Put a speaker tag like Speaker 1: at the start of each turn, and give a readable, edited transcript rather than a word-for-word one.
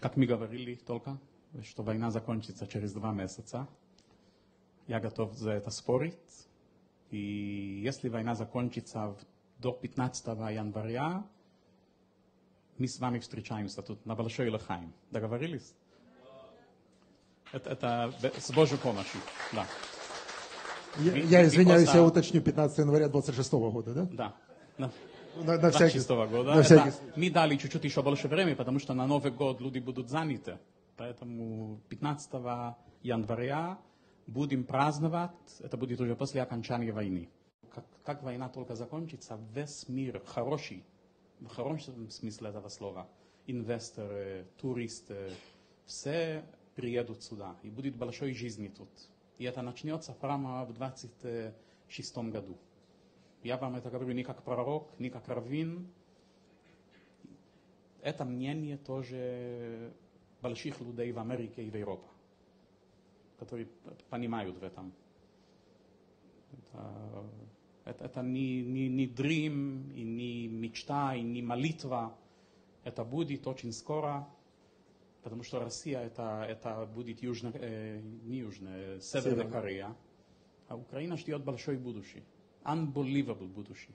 Speaker 1: Как мы говорили только, что война закончится через 2 месяца. Я готов за это спорить. И если война закончится до 15 января, мы с вами встречаемся тут на Большой Лахаим. Договорились? Это с Божьей помощью, да.
Speaker 2: Я извиняюсь, я уточню, 15 января 26 года, да?
Speaker 1: Да.
Speaker 2: На всякий
Speaker 1: 26 года.
Speaker 2: на всякий...
Speaker 1: Мы дали чуть-чуть еще больше времени, потому что на Новый год люди будут заняты. Поэтому 15 января будем праздновать, это будет уже после окончания войны. Как война только закончится, весь мир хороший, в хорошем смысле этого слова, инвесторы, туристы, все приедут сюда, и будет большой жизни тут. И это начнется прямо в 26 году. Я вам это говорю не как пророк, не как раввин. Это мнение тоже больших людей в Америке и в Европе, которые понимают в этом. Это не dream, и не мечта, и не молитва. Это будет очень скоро, потому что Россия это будет Северная Корея, а Украина ждет большой будущий, unbelievable будущий.